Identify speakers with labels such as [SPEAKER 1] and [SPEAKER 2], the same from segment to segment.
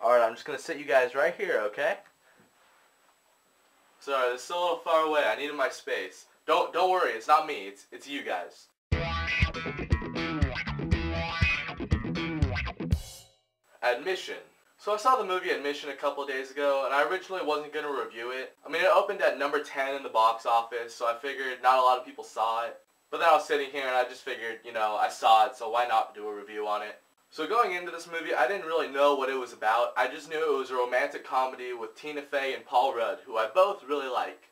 [SPEAKER 1] Alright, I'm just going to sit you guys right here, okay? Sorry, this is a little far away. I needed my space. Don't worry, it's not me. It's you guys. Admission. So I saw the movie Admission a couple days ago, and I originally wasn't going to review it. I mean, it opened at number 10 in the box office, so I figured not a lot of people saw it. But then I was sitting here and I just figured, you know, I saw it, so why not do a review on it? So going into this movie, I didn't really know what it was about. I just knew it was a romantic comedy with Tina Fey and Paul Rudd, who I both really like.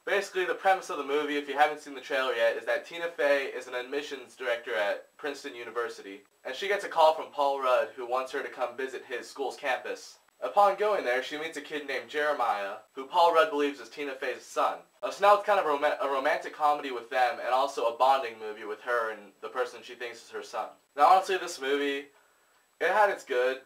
[SPEAKER 1] Basically, the premise of the movie, if you haven't seen the trailer yet, is that Tina Fey is an admissions director at Princeton University, and she gets a call from Paul Rudd, who wants her to come visit his school's campus. Upon going there, she meets a kid named Jeremiah, who Paul Rudd believes is Tina Fey's son. So now it's kind of a romantic comedy with them, and also a bonding movie with her and the person she thinks is her son. Now honestly, this movie, it had its good,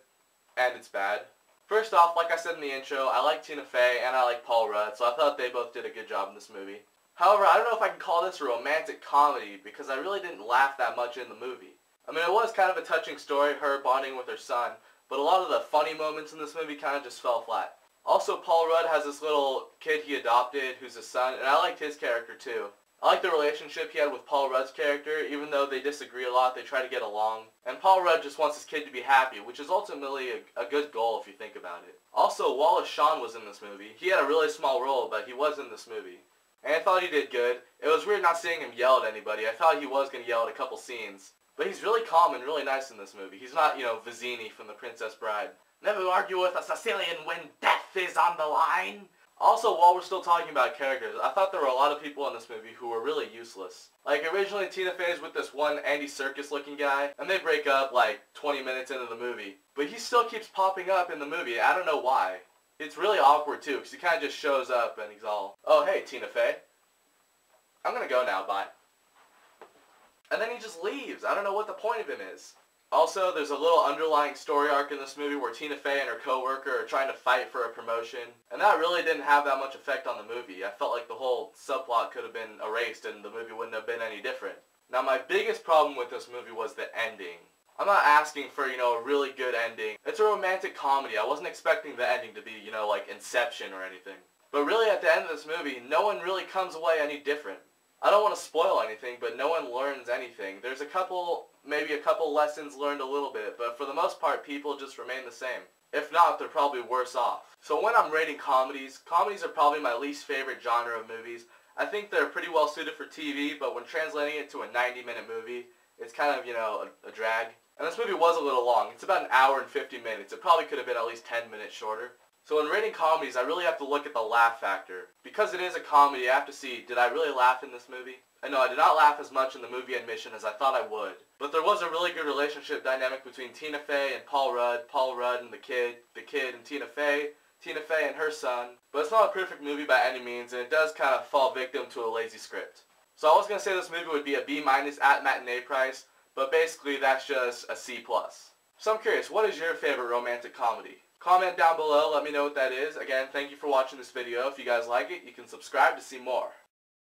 [SPEAKER 1] and its bad. First off, like I said in the intro, I like Tina Fey and I like Paul Rudd, so I thought they both did a good job in this movie. However, I don't know if I can call this a romantic comedy, because I really didn't laugh that much in the movie. I mean, it was kind of a touching story, her bonding with her son, but a lot of the funny moments in this movie kind of just fell flat. Also, Paul Rudd has this little kid he adopted who's his son, and I liked his character too. I like the relationship he had with Paul Rudd's character. Even though they disagree a lot, they try to get along. And Paul Rudd just wants his kid to be happy, which is ultimately a good goal if you think about it. Also, Wallace Shawn was in this movie. He had a really small role, but he was in this movie. And I thought he did good. It was weird not seeing him yell at anybody. I thought he was going to yell at a couple scenes. But he's really calm and really nice in this movie. He's not, you know, Vizzini from The Princess Bride. Never argue with a Sicilian when death is on the line. Also, while we're still talking about characters, I thought there were a lot of people in this movie who were really useless. Like, originally Tina Fey's with this one Andy Serkis looking guy, and they break up like 20 minutes into the movie. But he still keeps popping up in the movie. I don't know why. It's really awkward too, because he kind of just shows up and he's all, "Oh, hey, Tina Fey. I'm gonna go now, bye." And then he just leaves. I don't know what the point of him is. Also, there's a little underlying story arc in this movie where Tina Fey and her coworker are trying to fight for a promotion, and that really didn't have that much effect on the movie. I felt like the whole subplot could have been erased and the movie wouldn't have been any different. Now, my biggest problem with this movie was the ending. I'm not asking for, you know, a really good ending. It's a romantic comedy. I wasn't expecting the ending to be, you know, like Inception or anything. But really, at the end of this movie, no one really comes away any different. I don't want to spoil anything, but no one learns anything. There's maybe a couple lessons learned a little bit, but for the most part, people just remain the same. If not, they're probably worse off. So when I'm rating comedies are probably my least favorite genre of movies. I think they're pretty well suited for TV, but when translating it to a 90-minute movie, it's kind of, you know, a drag. And this movie was a little long. It's about an hour and 50 minutes. It probably could have been at least 10 minutes shorter. So when rating comedies, I really have to look at the laugh factor. Because it is a comedy, I have to see, did I really laugh in this movie? And no, I did not laugh as much in the movie Admission as I thought I would. But there was a really good relationship dynamic between Tina Fey and Paul Rudd and the kid and Tina Fey and her son. But it's not a perfect movie by any means, and it does kind of fall victim to a lazy script. So I was going to say this movie would be a B- at matinee price, but basically that's just a C+. So I'm curious, what is your favorite romantic comedy? Comment down below, let me know what that is. Again, thank you for watching this video. If you guys like it, you can subscribe to see more.